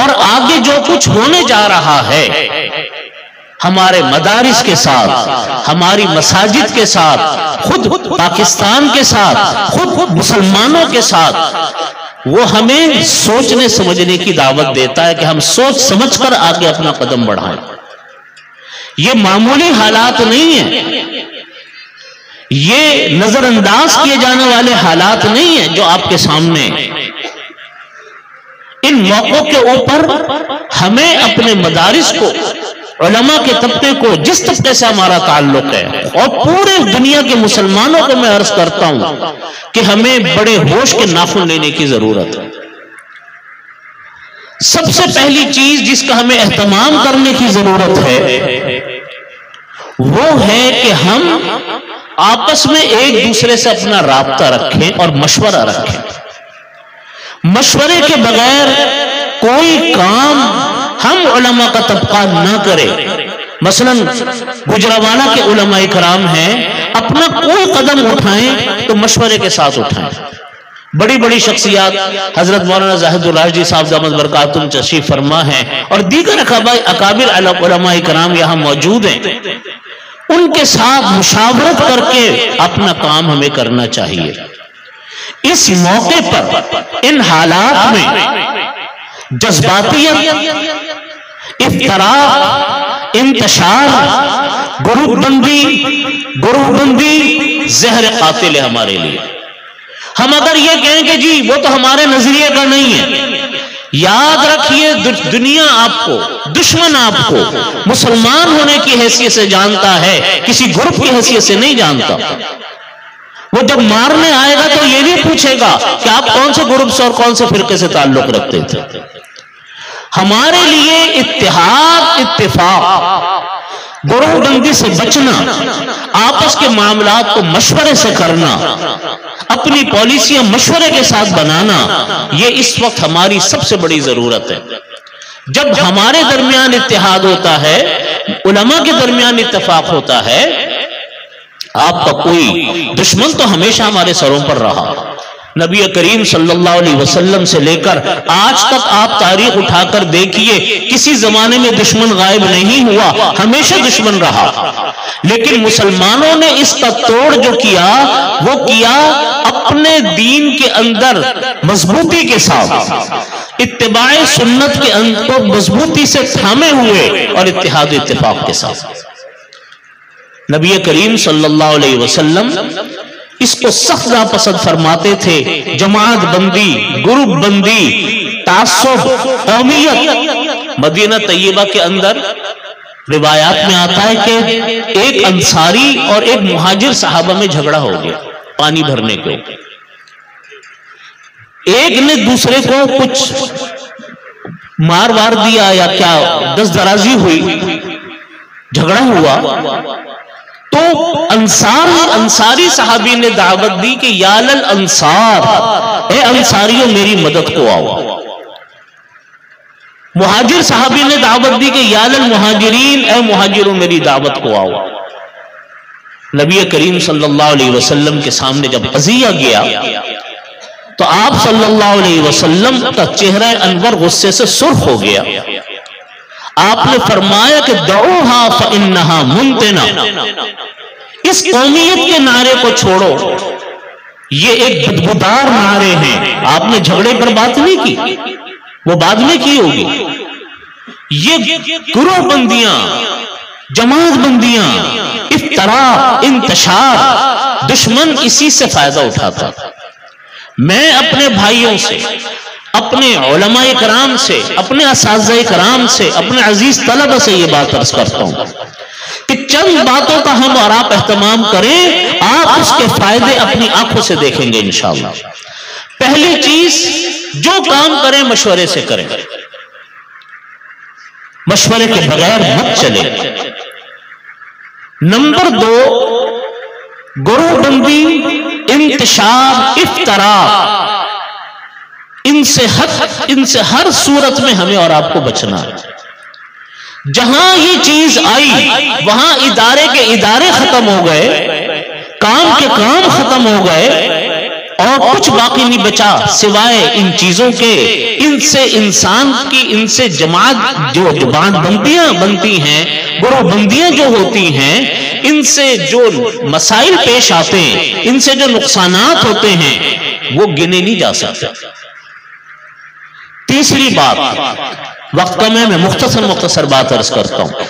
اور آگے جو کچھ ہونے جا رہا ہے ہمارے مدارس کے ساتھ، ہماری مساجد کے ساتھ، خود پاکستان کے ساتھ، خود مسلمانوں کے ساتھ، وہ ہمیں سوچنے سمجھنے کی دعوت دیتا ہے کہ ہم سوچ سمجھ کر آگے اپنا قدم بڑھائیں۔ یہ معمولی حالات نہیں ہیں، یہ نظر انداز کیے جانے والے حالات نہیں ہیں جو آپ کے سامنے ہیں۔ ان موقعوں کے اوپر ہمیں اپنے مدارس کو، علماء کے طبقے کو، جس طبقے سے ہمارا تعلق ہے، اور پورے دنیا کے مسلمانوں کو میں عرض کرتا ہوں کہ ہمیں بڑے ہوش کے ناخن لینے کی ضرورت ہے۔ سب سے پہلی چیز جس کا ہمیں اہتمام کرنے کی ضرورت ہے وہ ہے کہ ہم آپس میں ایک دوسرے سے اپنا رابطہ رکھیں اور مشورہ رکھیں۔ مشورے کے بغیر کوئی کام ہم علماء کا طبقہ نہ کرے۔ مثلا گجرانوالہ کے علماء کرام ہیں، اپنا کوئی قدم اٹھائیں تو مشورے کے ساتھ اٹھائیں۔ بڑی بڑی شخصیات حضرت مولانا زاہد الراشدی صاحب دامت برکاتہم تشریف فرما ہیں، اور دیگر اکابر علماء کرام یہاں موجود ہیں، ان کے ساتھ مشاورت کر کے اپنا کام ہمیں کرنا چاہیے۔ اس موقع پر ان حالات میں جذباتیت، افتراق، انتشار، گروہ بندی زہر قاتل ہے ہمارے لیے۔ ہم اگر یہ کہیں کہ جی وہ تو ہمارے نظریے کا نہیں ہے، یاد رکھیے دنیا آپ کو، دشمن آپ کو مسلمان ہونے کی حیثیت سے جانتا ہے، کسی گروپ کی حیثیت سے نہیں جانتا۔ وہ جب مارنے آئے گا تو یہ نہیں پوچھے گا کہ آپ کون سے گروپ سے اور کون سے فرقے سے تعلق رکھتے تھے۔ ہمارے لیے اتحاد، اتفاق، گروہ بندی سے بچنا، آپس کے معاملات کو مشورے سے کرنا، اپنی پالیسیاں مشورے کے ساتھ بنانا، یہ اس وقت ہماری سب سے بڑی ضرورت ہے۔ جب ہمارے درمیان اتحاد ہوتا ہے، علماء کے درمیان اتفاق ہوتا ہے، آپ کا کوئی دشمن تو ہمیشہ ہمارے سروں پر رہا۔ نبی کریم صلی اللہ علیہ وسلم سے لے کر آج تک آپ تاریخ اٹھا کر دیکھیے، کسی زمانے میں دشمن غائب نہیں ہوا، ہمیشہ دشمن رہا۔ لیکن مسلمانوں نے اس کا توڑ جو کیا، وہ کیا اپنے دین کے اندر مضبوطی کے ساتھ، اتباع سنت کے اندر مضبوطی سے تھامے ہوئے، اور اتحاد و اتفاق کے ساتھ۔ نبی کریم صلی اللہ علیہ وسلم اس کو سخت ناپسند فرماتے تھے، جماعت بندی، گروپ بندی، تعصب، قومیت۔ مدینہ طیبہ کے اندر روایات میں آتا ہے کہ ایک انصاری اور ایک مہاجر صحابہ میں جھگڑا ہو گیا پانی بھرنے کے اوپر۔ ایک نے دوسرے کو کچھ مار وار دیا یا کیا دست درازی ہوئی، جھگڑا ہوا، تو انصاری صحابی نے دعوت دی کہ یا للانصار، اے انصاریوں میری مدد کو آؤ۔ مہاجر صحابی نے دعوت دی کہ یا للمہاجرین، اے مہاجروں میری دعوت کو آؤ۔ نبی کریم صلی اللہ علیہ وسلم کے سامنے جب قضیہ گیا تو آپ صلی اللہ علیہ وسلم کا چہرہ انور غصے سے سرخ ہو گیا۔ آپ نے فرمایا کہ دعوہا فإنہا منتنا، اس قومیت کے نعرے کو چھوڑو، یہ ایک بدبودار نعرے ہیں۔ آپ نے جھگڑے پر بات نہیں کی، وہ بعد میں کی ہوگی۔ یہ گروہ بندیاں، جماعت بندیاں، افتراق، انتشار، دشمن اسی سے فائدہ اٹھاتا۔ میں اپنے بھائیوں سے، اپنے علماء کرام سے، اپنے اساتذہ کرام سے، اپنے عزیز طلبہ سے یہ بات عرض کرتا ہوں کہ چند باتوں کا ہم اور آپ اہتمام کریں، آپ اس کے فائدے اپنی آنکھوں سے دیکھیں گے انشاءاللہ۔ پہلی چیز، جو کام کریں مشورے سے کریں، مشورے کے بغیر مت چلے۔ نمبر 2، گروہ بندی، انتشار، افتراق، ان سے ہر صورت میں ہمیں اور آپ کو بچنا ہے۔ جہاں یہ چیز آئی وہاں ادارے کے ادارے ختم ہو گئے، کام کے کام ختم ہو گئے، اور کچھ باقی نہیں بچا سوائے ان چیزوں کے، ان سے انسان کی، ان سے جماعت جو بندیاں بنتی ہیں، گروہ بندیاں جو ہوتی ہیں، ان سے جو مسائل پیش آتے ہیں، ان سے جو نقصانات ہوتے ہیں، وہ گنے نہیں جا سکتے۔ تیسری بات، وقت کم ہے، میں مختصر بات عرض کرتا ہوں۔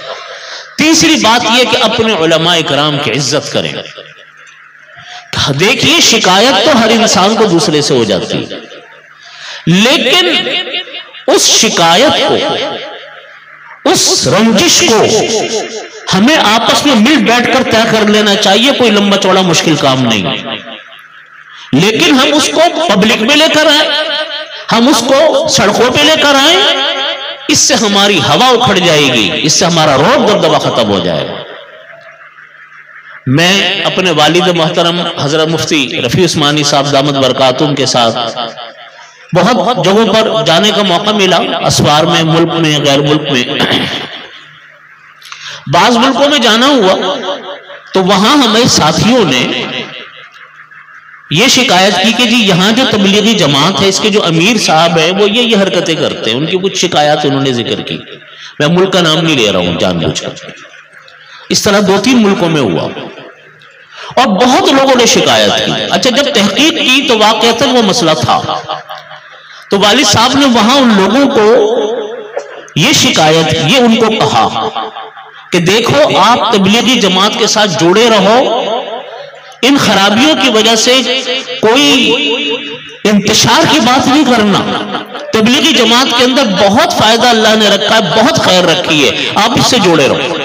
تیسری بات یہ کہ اپنے علماء کرام کی عزت کریں۔ دیکھیے شکایت تو ہر انسان کو دوسرے سے ہو جاتی ہے، لیکن اس شکایت کو، اس رنجش کو ہمیں آپس میں مل بیٹھ کر طے کر لینا چاہیے، کوئی لمبا چوڑا مشکل کام نہیں، لیکن ہم اس کو پبلک میں لے کر آئیں، ہم اس کو سڑکوں پہ لے کر آئیں، اس سے ہماری ہوا اکھڑ جائے گی، اس سے ہمارا روب دبدبہ ختم ہو جائے گا۔ میں اپنے والد محترم حضرت مفتی رفیع عثمانی صاحب دامت برکاتہم کے ساتھ بہت جگہوں پر جانے کا موقع ملا، اسوار میں، ملک میں، غیر ملک میں۔ بعض ملکوں میں جانا ہوا تو وہاں ہمیں ساتھیوں نے یہ شکایت کی کہ جی یہاں جو تبلیغی جماعت ہے، اس کے جو امیر صاحب ہیں وہ یہ حرکتیں کرتے ہیں، ان کی کچھ شکایات انہوں نے ذکر کی۔ میں ملک کا نام نہیں لے رہا ہوں جان بوجھ کر، اس طرح 2-3 ملکوں میں ہوا اور بہت لوگوں نے شکایت کی۔ اچھا جب تحقیق کی تو واقعتاً وہ مسئلہ تھا، تو والد صاحب نے وہاں ان لوگوں کو یہ شکایت، یہ ان کو کہا کہ دیکھو آپ تبلیغی جماعت کے ساتھ جڑے رہو، ان خرابیوں کی وجہ سے کوئی انتشار کی بات نہیں کرنا، تبلیغی جماعت کے اندر بہت فائدہ اللہ نے رکھا ہے، بہت خیر رکھی ہے، آپ اس سے جڑے رہو۔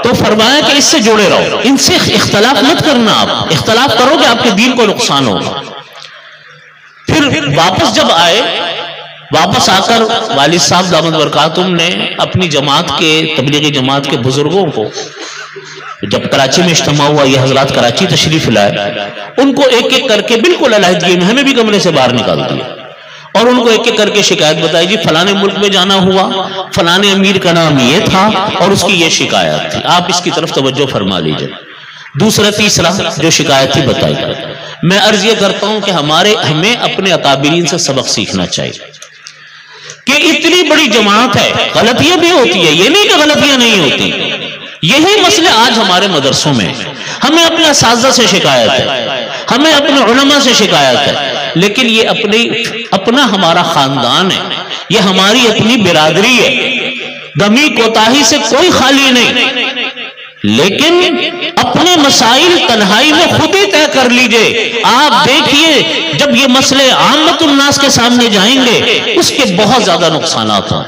تو فرمایا کہ اس سے جڑے رہو، ان سے اختلاف مت کرنا، آپ اختلاف کرو گے آپ کے دین کو نقصان ہوگا۔ پھر واپس جب آئے، واپس آ کر والد صاحب دامت برکاتہم نے اپنی جماعت کے، تبلیغی جماعت کے بزرگوں کو، جب کراچی میں اجتماع ہوا، یہ حضرات کراچی تشریف لائے، ان کو ایک ایک کر کے بالکل علیحدگی میں ہمیں بھی کمرے سے باہر نکال دیا اور ان کو ایک ایک کر کے شکایت بتائی، جی فلانے ملک میں جانا ہوا، فلانے امیر کا نام یہ تھا اور اس کی یہ شکایت تھی، آپ اس کی طرف توجہ فرما لیجئے۔ دوسرا تیسرا جو شکایت تھی بتائی۔ میں عرض یہ کرتا ہوں کہ ہمیں اپنے اکابرین سے سبق سیکھنا چاہیے کہ اتنی بڑی جماعت ہے، غلطیاں بھی ہوتی ہے، یہ نہیں کہ غلطیاں نہیں ہوتی، یہی مسئلے آج ہمارے مدرسوں میں، ہمیں اپنے اساتذہ سے شکایت ہے، ہمیں اپنے علماء سے شکایت ہے، لیکن یہ اپنا ہمارا خاندان ہے، یہ ہماری اپنی برادری ہے، کمی کوتاہی سے کوئی خالی نہیں، لیکن اپنے مسائل تنہائی میں خود ہی طے کر لیجئے۔ آپ دیکھیے جب یہ مسئلے عامت الناس کے سامنے جائیں گے، اس کے بہت زیادہ نقصانات ہیں۔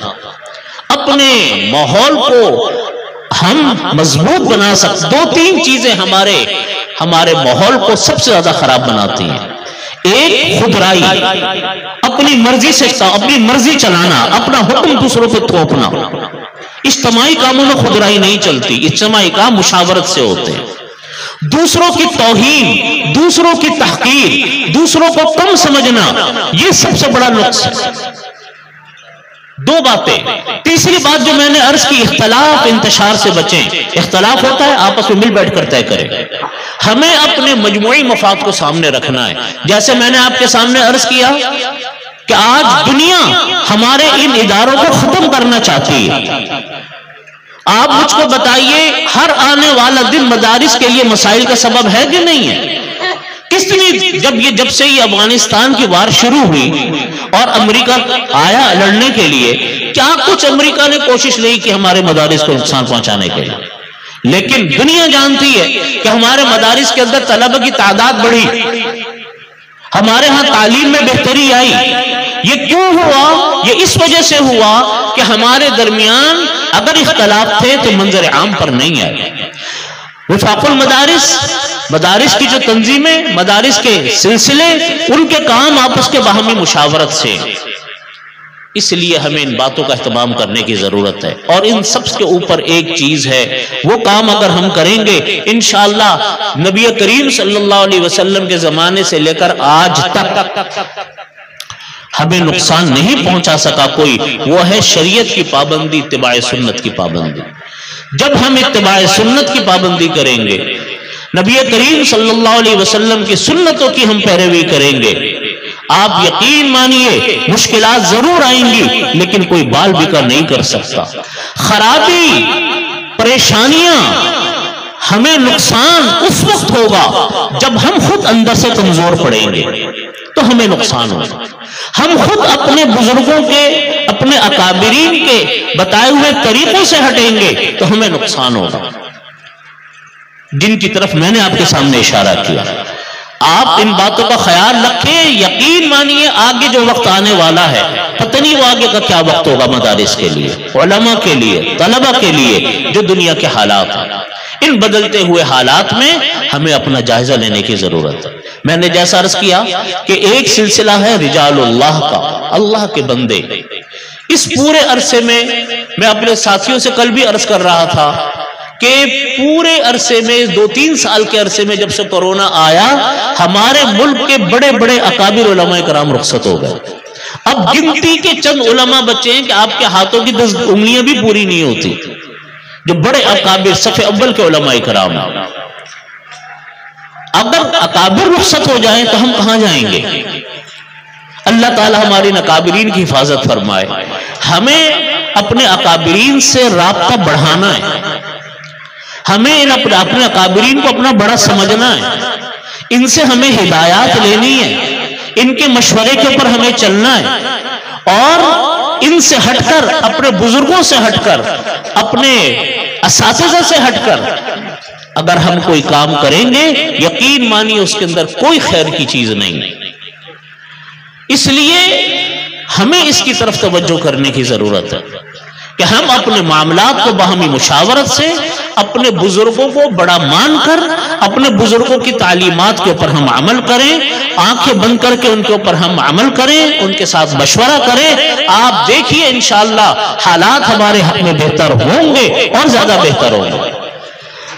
اپنے ماحول کو ہم مضبوط بنا سکتے، 2-3 چیزیں ہمارے ماحول کو سب سے زیادہ خراب بناتی ہیں۔ ایک خودرائی، اپنی مرضی چلانا، اپنا حکم دوسروں پہ تھوپنا۔ اجتماعی کاموں میں خودرائی نہیں چلتی، اجتماعی کام مشاورت سے ہوتے ہیں۔ دوسروں کی توہین، دوسروں کی تحقیر، دوسروں کو کم سمجھنا، یہ سب سے بڑا نقص ہے۔ 2 باتیں۔ تیسری بات جو میں نے عرض کی، اختلاف انتشار سے بچیں۔ اختلاف ہوتا ہے، آپس میں مل بیٹھ کر طے کریں۔ ہمیں اپنے مجموعی مفاد کو سامنے رکھنا ہے۔ جیسے میں نے آپ کے سامنے عرض کیا کہ آج دنیا ہمارے ان اداروں کو ختم کرنا چاہتی ہے۔ آپ مجھ کو بتائیے، ہر آنے والا دن مدارس کے لیے مسائل کا سبب ہے کہ نہیں ہے؟ جب سے یہ افغانستان کی وار شروع ہوئی اور امریکہ آیا لڑنے کے لیے، کیا کچھ امریکہ نے کوشش نہیں کی ہمارے مدارس کو نقصان پہنچانے کے لیے؟ لیکن دنیا جانتی ہے کہ ہمارے مدارس کے اندر طلبہ کی تعداد بڑھی، ہمارے ہاں تعلیم میں بہتری آئی۔ یہ کیوں ہوا؟ یہ اس وجہ سے ہوا کہ ہمارے درمیان اگر اختلاف تھے تو منظر عام پر نہیں آئے۔ وفاق المدارس، مدارس کی جو تنظیمیں، مدارس کے سلسلے، ان کے کام آپس کے باہمی مشاورت سے، اس لیے ہمیں ان باتوں کا اہتمام کرنے کی ضرورت ہے۔ اور ان سب کے اوپر ایک چیز ہے، وہ کام اگر ہم کریں گے انشاءاللہ نبی کریم صلی اللہ علیہ وسلم کے زمانے سے لے کر آج تک ہمیں نقصان نہیں پہنچا سکا کوئی، وہ ہے شریعت کی پابندی، اتباع سنت کی پابندی۔ جب ہم اتباع سنت کی پابندی کریں گے، نبی کریم صلی اللہ علیہ وسلم کی سنتوں کی ہم پیروی کریں گے، آپ یقین مانیے مشکلات ضرور آئیں گی لیکن کوئی بال بکر نہیں کر سکتا۔ خرابی، پریشانیاں، ہمیں نقصان اس وقت ہوگا جب ہم خود اندر سے کمزور پڑیں گے تو ہمیں نقصان ہوگا۔ ہم خود اپنے بزرگوں کے، اپنے اکابرین کے بتائے ہوئے طریقوں سے ہٹیں گے تو ہمیں نقصان ہوگا، جن کی طرف میں نے آپ کے سامنے اشارہ کیا۔ آپ ان باتوں کا خیال رکھیں، یقین مانیے آگے جو وقت آنے والا ہے، پتہ نہیں وہ آگے کا کیا وقت ہوگا مدارس کے لیے، علماء کے لیے، طلبہ کے لیے، جو دنیا کے حالات ہیں۔ ان بدلتے ہوئے حالات میں ہمیں اپنا جائزہ لینے کی ضرورت ہے۔ میں نے جیسا عرض کیا کہ ایک سلسلہ ہے رجال اللہ کا، اللہ کے بندے۔ اس پورے عرصے میں اپنے ساتھیوں سے کل بھی عرض کر رہا تھا کہ پورے عرصے میں 2-3 سال کے عرصے میں جب سے کورونا آیا، ہمارے ملک کے بڑے بڑے اکابر علماء کرام رخصت ہو گئے۔ اب گنتی کے چند علماء بچے ہیں کہ آپ کے ہاتھوں کی 10 انگلیاں بھی پوری نہیں ہوتی، جو بڑے اکابر صف اول کے علماء کرام ہیں۔ اگر اکابر رخصت ہو جائیں تو ہم کہاں جائیں گے؟ اللہ تعالی ہماری اکابرین کی حفاظت فرمائے۔ ہمیں اپنے اکابرین سے رابطہ بڑھانا ہے، ہمیں اپنے اکابرین کو اپنا بڑا سمجھنا ہے، ان سے ہمیں ہدایات لینی ہے، ان کے مشورے کے اوپر ہمیں چلنا ہے، اور ان سے ہٹ کر، اپنے بزرگوں سے ہٹ کر، اپنے اساتذہ سے ہٹ کر اگر ہم کوئی کام کریں گے، یقین مانیے اس کے اندر کوئی خیر کی چیز نہیں۔ اس لیے ہمیں اس کی طرف توجہ کرنے کی ضرورت ہے کہ ہم اپنے معاملات کو باہمی مشاورت سے، اپنے بزرگوں کو بڑا مان کر، اپنے بزرگوں کی تعلیمات کے اوپر ہم عمل کریں، آنکھیں بند کر کے ان کے اوپر ہم عمل کریں، ان کے ساتھ مشورہ کریں۔ آپ دیکھیے انشاءاللہ حالات ہمارے حق میں بہتر ہوں گے اور زیادہ بہتر ہوں گے۔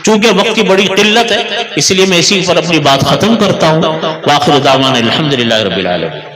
چونکہ وقت کی بڑی قلت ہے، اس لیے میں اسی پر اپنی بات ختم کرتا ہوں۔ وآخر دعوانا الحمدللہ رب العالمین۔